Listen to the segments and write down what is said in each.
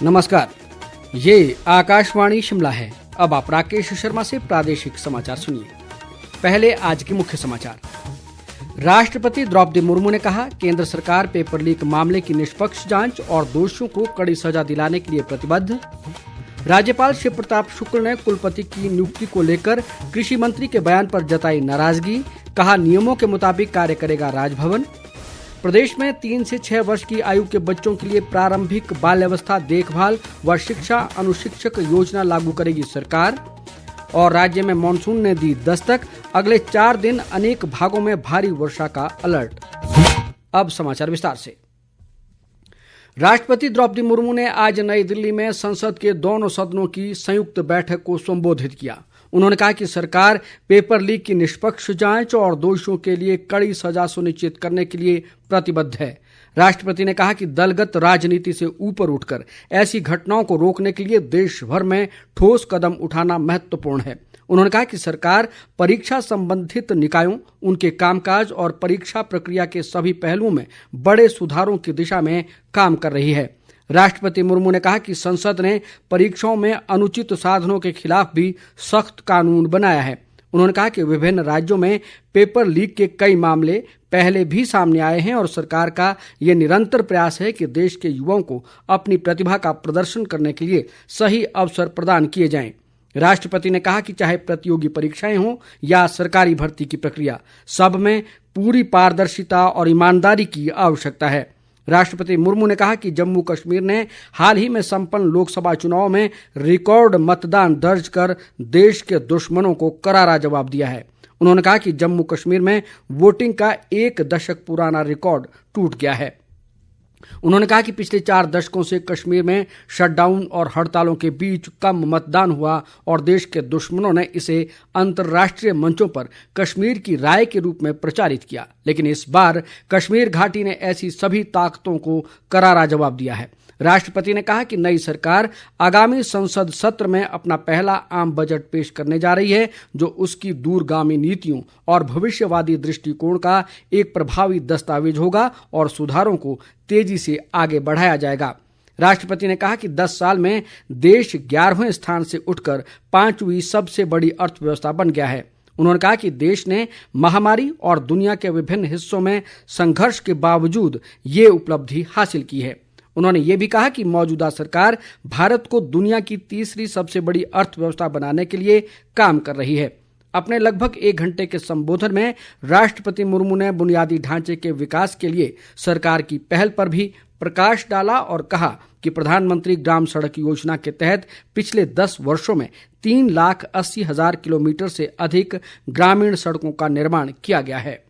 नमस्कार, ये आकाशवाणी शिमला है। अब आप राकेश शर्मा से प्रादेशिक समाचार सुनिए। पहले आज के मुख्य समाचार। राष्ट्रपति द्रौपदी मुर्मू ने कहा, केंद्र सरकार पेपर लीक मामले की निष्पक्ष जांच और दोषियों को कड़ी सजा दिलाने के लिए प्रतिबद्ध। राज्यपाल शिव प्रताप शुक्ल ने कुलपति की नियुक्ति को लेकर कृषि मंत्री के बयान पर जताई नाराजगी, कहा नियमों के मुताबिक कार्य करेगा राजभवन। प्रदेश में 3 से 6 वर्ष की आयु के बच्चों के लिए प्रारंभिक बाल्यावस्था देखभाल व शिक्षा अनुशिक्षक योजना लागू करेगी सरकार। और राज्य में मानसून ने दी दस्तक, अगले 4 दिन अनेक भागों में भारी वर्षा का अलर्ट। अब समाचार विस्तार से। राष्ट्रपति द्रौपदी मुर्मू ने आज नई दिल्ली में संसद के दोनों सदनों की संयुक्त बैठक को संबोधित किया। उन्होंने कहा कि सरकार पेपर लीक की निष्पक्ष जांच और दोषियों के लिए कड़ी सजा सुनिश्चित करने के लिए प्रतिबद्ध है। राष्ट्रपति ने कहा कि दलगत राजनीति से ऊपर उठकर ऐसी घटनाओं को रोकने के लिए देश भर में ठोस कदम उठाना महत्वपूर्ण है। उन्होंने कहा कि सरकार परीक्षा संबंधित निकायों, उनके कामकाज और परीक्षा प्रक्रिया के सभी पहलुओं में बड़े सुधारों की दिशा में काम कर रही है। राष्ट्रपति मुर्मू ने कहा कि संसद ने परीक्षाओं में अनुचित साधनों के खिलाफ भी सख्त कानून बनाया है। उन्होंने कहा कि विभिन्न राज्यों में पेपर लीक के कई मामले पहले भी सामने आए हैं और सरकार का ये निरंतर प्रयास है कि देश के युवाओं को अपनी प्रतिभा का प्रदर्शन करने के लिए सही अवसर प्रदान किए जाएं। राष्ट्रपति ने कहा कि चाहे प्रतियोगी परीक्षाएं हों या सरकारी भर्ती की प्रक्रिया, सब में पूरी पारदर्शिता और ईमानदारी की आवश्यकता है। राष्ट्रपति मुर्मू ने कहा कि जम्मू कश्मीर ने हाल ही में संपन्न लोकसभा चुनाव में रिकॉर्ड मतदान दर्ज कर देश के दुश्मनों को करारा जवाब दिया है। उन्होंने कहा कि जम्मू कश्मीर में वोटिंग का 1 दशक पुराना रिकॉर्ड टूट गया है। उन्होंने कहा कि पिछले 4 दशकों से कश्मीर में शटडाउन और हड़तालों के बीच कम मतदान हुआ और देश के दुश्मनों ने इसे अंतर्राष्ट्रीय मंचों पर कश्मीर की राय के रूप में प्रचारित किया। लेकिन इस बार कश्मीर घाटी ने ऐसी सभी ताकतों को करारा जवाब दिया है। राष्ट्रपति ने कहा कि नई सरकार आगामी संसद सत्र में अपना पहला आम बजट पेश करने जा रही है, जो उसकी दूरगामी नीतियों और भविष्यवादी दृष्टिकोण का एक प्रभावी दस्तावेज होगा और सुधारों को तेजी से आगे बढ़ाया जाएगा। राष्ट्रपति ने कहा कि 10 साल में देश 11वें स्थान से उठकर 5वीं सबसे बड़ी अर्थव्यवस्था बन गया है। उन्होंने कहा कि देश ने महामारी और दुनिया के विभिन्न हिस्सों में संघर्ष के बावजूद ये उपलब्धि हासिल की है। उन्होंने ये भी कहा कि मौजूदा सरकार भारत को दुनिया की 3री सबसे बड़ी अर्थव्यवस्था बनाने के लिए काम कर रही है। अपने लगभग 1 घंटे के संबोधन में राष्ट्रपति मुर्मू ने बुनियादी ढांचे के विकास के लिए सरकार की पहल पर भी प्रकाश डाला और कहा कि प्रधानमंत्री ग्राम सड़क योजना के तहत पिछले 10 वर्षों में 3,80,000 किलोमीटर से अधिक ग्रामीण सड़कों का निर्माण किया गया है।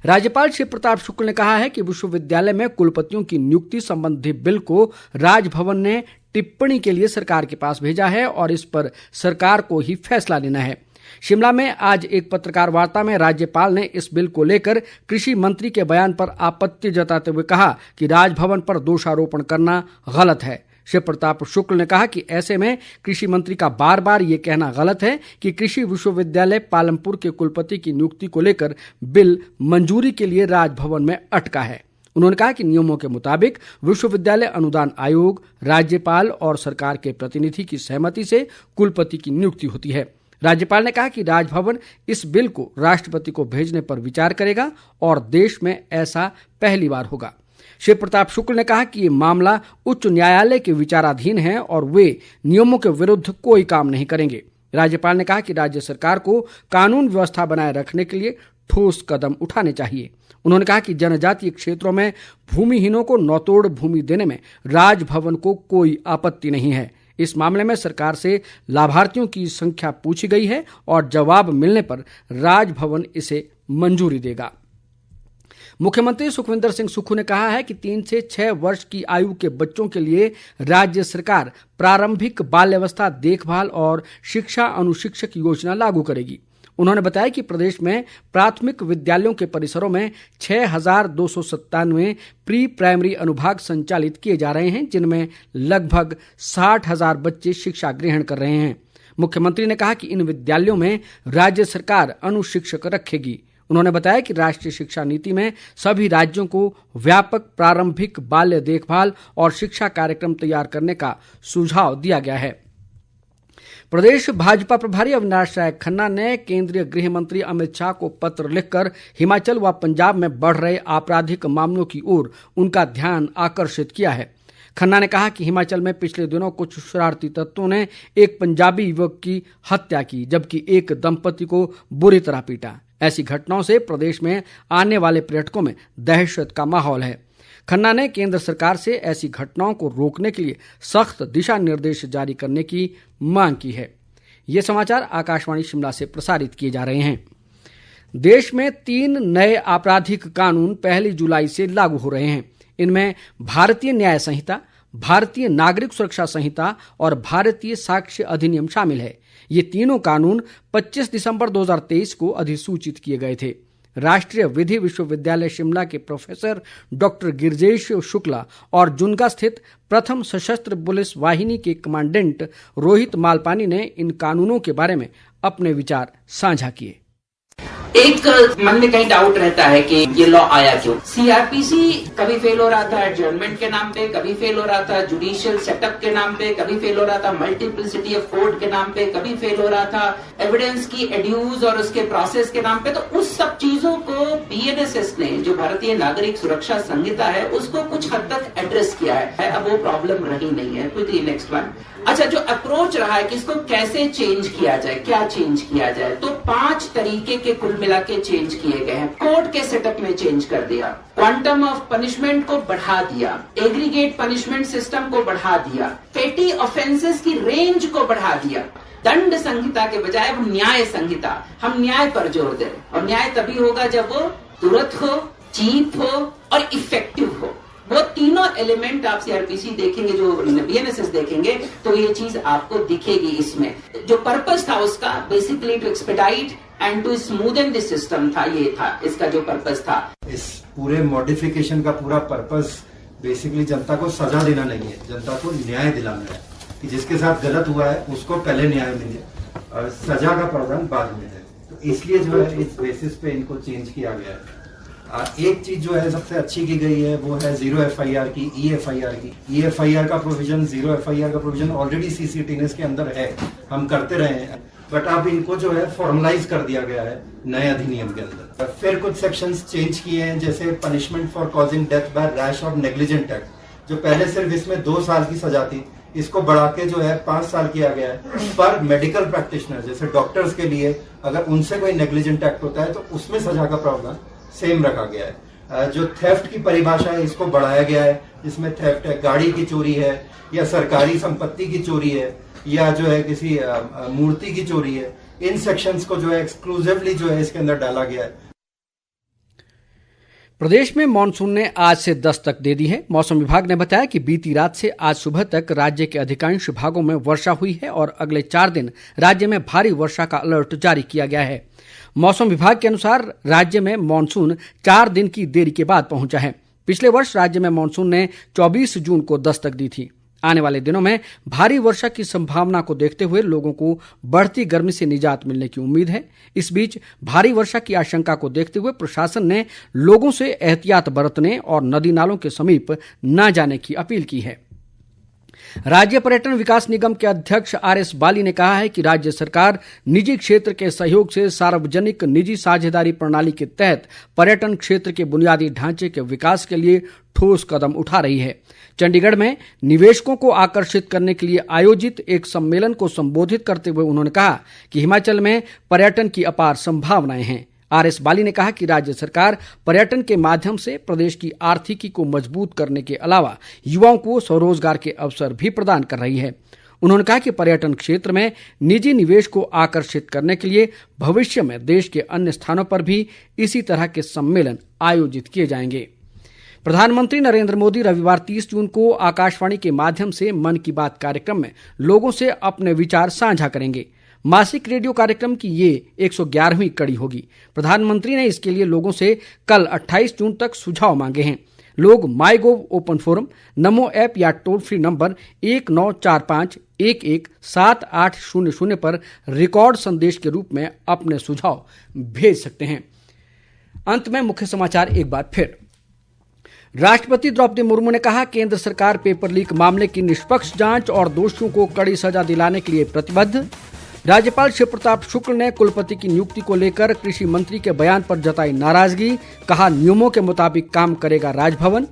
राज्यपाल शिव प्रताप शुक्ल ने कहा है कि विश्वविद्यालय में कुलपतियों की नियुक्ति संबंधी बिल को राजभवन ने टिप्पणी के लिए सरकार के पास भेजा है और इस पर सरकार को ही फैसला लेना है। शिमला में आज एक पत्रकार वार्ता में राज्यपाल ने इस बिल को लेकर कृषि मंत्री के बयान पर आपत्ति जताते हुए कहा कि राजभवन पर दोषारोपण करना गलत है। शिव प्रताप शुक्ल ने कहा कि ऐसे में कृषि मंत्री का बार बार ये कहना गलत है कि कृषि विश्वविद्यालय पालमपुर के कुलपति की नियुक्ति को लेकर बिल मंजूरी के लिए राजभवन में अटका है। उन्होंने कहा कि नियमों के मुताबिक विश्वविद्यालय अनुदान आयोग, राज्यपाल और सरकार के प्रतिनिधि की सहमति से कुलपति की नियुक्ति होती है। राज्यपाल ने कहा कि राजभवन इस बिल को राष्ट्रपति को भेजने पर विचार करेगा और देश में ऐसा पहली बार होगा। शिव प्रताप शुक्ल ने कहा कि ये मामला उच्च न्यायालय के विचाराधीन है और वे नियमों के विरुद्ध कोई काम नहीं करेंगे। राज्यपाल ने कहा कि राज्य सरकार को कानून व्यवस्था बनाए रखने के लिए ठोस कदम उठाने चाहिए। उन्होंने कहा कि जनजातीय क्षेत्रों में भूमिहीनों को नौतोड़ भूमि देने में राजभवन को कोई आपत्ति नहीं है। इस मामले में सरकार से लाभार्थियों की संख्या पूछी गई है और जवाब मिलने पर राजभवन इसे मंजूरी देगा। मुख्यमंत्री सुखविंदर सिंह सुक्खू ने कहा है कि 3 से 6 वर्ष की आयु के बच्चों के लिए राज्य सरकार प्रारंभिक बाल्यावस्था देखभाल और शिक्षा अनुशिक्षक योजना लागू करेगी। उन्होंने बताया कि प्रदेश में प्राथमिक विद्यालयों के परिसरों में 6,297 प्री प्राइमरी अनुभाग संचालित किए जा रहे हैं, जिनमें लगभग 60,000 बच्चे शिक्षा ग्रहण कर रहे हैं। मुख्यमंत्री ने कहा कि इन विद्यालयों में राज्य सरकार अनुशिक्षक रखेगी। उन्होंने बताया कि राष्ट्रीय शिक्षा नीति में सभी राज्यों को व्यापक प्रारंभिक बाल्य देखभाल और शिक्षा कार्यक्रम तैयार करने का सुझाव दिया गया है। प्रदेश भाजपा प्रभारी अविनाश राय खन्ना ने केंद्रीय गृह मंत्री अमित शाह को पत्र लिखकर हिमाचल व पंजाब में बढ़ रहे आपराधिक मामलों की ओर उनका ध्यान आकर्षित किया है। खन्ना ने कहा कि हिमाचल में पिछले दिनों कुछ शरारती तत्वों ने एक पंजाबी युवक की हत्या की, जबकि एक दंपति को बुरी तरह पीटा। ऐसी घटनाओं से प्रदेश में आने वाले पर्यटकों में दहशत का माहौल है। खन्ना ने केंद्र सरकार से ऐसी घटनाओं को रोकने के लिए सख्त दिशा निर्देश जारी करने की मांग की है। ये समाचार आकाशवाणी शिमला से प्रसारित किए जा रहे हैं। देश में 3 नए आपराधिक कानून 1 जुलाई से लागू हो रहे हैं। इनमें भारतीय न्याय संहिता, भारतीय नागरिक सुरक्षा संहिता और भारतीय साक्ष्य अधिनियम शामिल है। ये तीनों कानून 25 दिसंबर 2023 को अधिसूचित किए गए थे। राष्ट्रीय विधि विश्वविद्यालय शिमला के प्रोफेसर डॉक्टर गिरिजेश शुक्ला और जुन्गा स्थित प्रथम सशस्त्र पुलिस वाहिनी के कमांडेंट रोहित मालपानी ने इन कानूनों के बारे में अपने विचार साझा किए। एक मन में कहीं डाउट रहता है कि ये लॉ आया क्यों। सीआरपीसी कभी फेल हो रहा था एडजर्नमेंट के नाम पे, कभी फेल हो रहा था जुडिशियल सेटअप के नाम पे, कभी फेल हो रहा था मल्टीप्लिसिटी ऑफ कोर्ट के नाम पे, कभी फेल हो रहा था एविडेंस की एड्यूज और उसके प्रोसेस के नाम पे। तो उस सब चीजों को बीएनएसएस ने, जो भारतीय नागरिक सुरक्षा संहिता है, उसको कुछ हद तक एड्रेस किया है। अब वो प्रॉब्लम रही नहीं है। Quickly next one. अच्छा, जो अप्रोच रहा है कि इसको कैसे चेंज किया जाए, क्या चेंज किया जाए, तो 5 तरीके के कुल मिला के चेंज किए गए हैं। कोर्ट के सेटअप में चेंज कर दिया, क्वांटम ऑफ पनिशमेंट को बढ़ा दिया, एग्रीगेट पनिशमेंट सिस्टम को बढ़ा दिया, पेटी ऑफेंसेस की रेंज को बढ़ा दिया। दंड संहिता के बजाय अब न्याय संहिता, हम न्याय पर जोर दें। और न्याय तभी होगा जब वो तुरंत हो, चीप हो और इफेक्टिव हो। वो तीनों एलिमेंट आप सीआरपीसी देखेंगे, जो बीएनएसएस देखेंगे, तो ये चीज आपको दिखेगी। इसमें जो पर्पस था उसका basically to expedite and to smoothen the system था, ये था इसका जो पर्पस था। इस पूरे मॉडिफिकेशन का पूरा पर्पस बेसिकली जनता को सजा देना नहीं है, जनता को न्याय दिलाना है कि जिसके साथ गलत हुआ है उसको पहले न्याय मिले और सजा का प्रावधान बाद में है। तो इसलिए जो है इस बेसिस पे इनको चेंज किया गया है। एक चीज जो है सबसे अच्छी की गई है वो है 0 FIR की, EFIR की। EFIR का प्रोविजन, 0 FIR का प्रोविजन ऑलरेडी CCTNS के अंदर है, हम करते रहे हैं, बट अब इनको जो है फॉर्मलाइज कर दिया गया है नए अधिनियम के अंदर। फिर कुछ सेक्शंस चेंज किए हैं, जैसे punishment for causing death by rash और नेग्लिजेंट एक्ट, जो पहले सिर्फ इसमें 2 साल की सजा थी, इसको बढ़ा के जो है 5 साल किया गया है। पर मेडिकल प्रैक्टिशनर जैसे डॉक्टर्स के लिए अगर उनसे कोई नेग्लिजेंट एक्ट होता है तो उसमें सजा का प्रावधान सेम रखा गया है। जो थेफ्ट की परिभाषा है इसको बढ़ाया गया है, जिसमें थेफ्ट है, गाड़ी की चोरी है या सरकारी संपत्ति की चोरी है या जो है किसी मूर्ति की चोरी है, इन सेक्शंस को जो है एक्सक्लूसिवली जो है इसके अंदर डाला गया है। प्रदेश में मानसून ने आज से दस्तक दे दी है। मौसम विभाग ने बताया कि बीती रात से आज सुबह तक राज्य के अधिकांश भागों में वर्षा हुई है और अगले 4 दिन राज्य में भारी वर्षा का अलर्ट जारी किया गया है। मौसम विभाग के अनुसार राज्य में मानसून 4 दिन की देरी के बाद पहुंचा है। पिछले वर्ष राज्य में मानसून ने 24 जून को दस्तक दी थी। आने वाले दिनों में भारी वर्षा की संभावना को देखते हुए लोगों को बढ़ती गर्मी से निजात मिलने की उम्मीद है। इस बीच भारी वर्षा की आशंका को देखते हुए प्रशासन ने लोगों से एहतियात बरतने और नदी नालों के समीप न जाने की अपील की है। राज्य पर्यटन विकास निगम के अध्यक्ष RS बाली ने कहा है कि राज्य सरकार निजी क्षेत्र के सहयोग से सार्वजनिक निजी साझेदारी प्रणाली के तहत पर्यटन क्षेत्र के बुनियादी ढांचे के विकास के लिए ठोस कदम उठा रही है। चंडीगढ़ में निवेशकों को आकर्षित करने के लिए आयोजित एक सम्मेलन को संबोधित करते हुए उन्होंने कहा कि हिमाचल में पर्यटन की अपार संभावनाएं हैं। RS बाली ने कहा कि राज्य सरकार पर्यटन के माध्यम से प्रदेश की आर्थिकी को मजबूत करने के अलावा युवाओं को स्वरोजगार के अवसर भी प्रदान कर रही है। उन्होंने कहा कि पर्यटन क्षेत्र में निजी निवेश को आकर्षित करने के लिए भविष्य में देश के अन्य स्थानों पर भी इसी तरह के सम्मेलन आयोजित किए जाएंगे। प्रधानमंत्री नरेंद्र मोदी रविवार 30 जून को आकाशवाणी के माध्यम से मन की बात कार्यक्रम में लोगों से अपने विचार साझा करेंगे। मासिक रेडियो कार्यक्रम की ये 111वीं कड़ी होगी। प्रधानमंत्री ने इसके लिए लोगों से कल 28 जून तक सुझाव मांगे हैं। लोग माईगोव ओपन फोरम, नमो ऐप या टोल फ्री नंबर 1945117800 पर रिकॉर्ड संदेश के रूप में अपने सुझाव भेज सकते हैं। अंत में मुख्य समाचार एक बार फिर। राष्ट्रपति द्रौपदी मुर्मू ने कहा, केंद्र सरकार पेपर लीक मामले की निष्पक्ष जांच और दोषियों को कड़ी सजा दिलाने के लिए प्रतिबद्ध। राज्यपाल शिव प्रताप शुक्ल ने कुलपति की नियुक्ति को लेकर कृषि मंत्री के बयान पर जताई नाराजगी, कहा नियमों के मुताबिक काम करेगा राजभवन।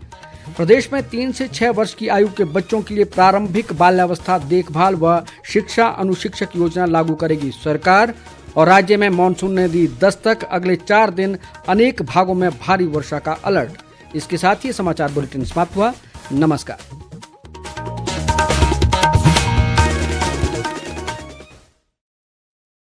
प्रदेश में 3 से 6 वर्ष की आयु के बच्चों के लिए प्रारंभिक बाल्यावस्था देखभाल व शिक्षा अनुशिक्षक योजना लागू करेगी सरकार। और राज्य में मानसून ने दी दस्तक, अगले 4 दिन अनेक भागों में भारी वर्षा का अलर्ट। इसके साथ ही समाचार बुलेटिन समाप्त हुआ। नमस्कार।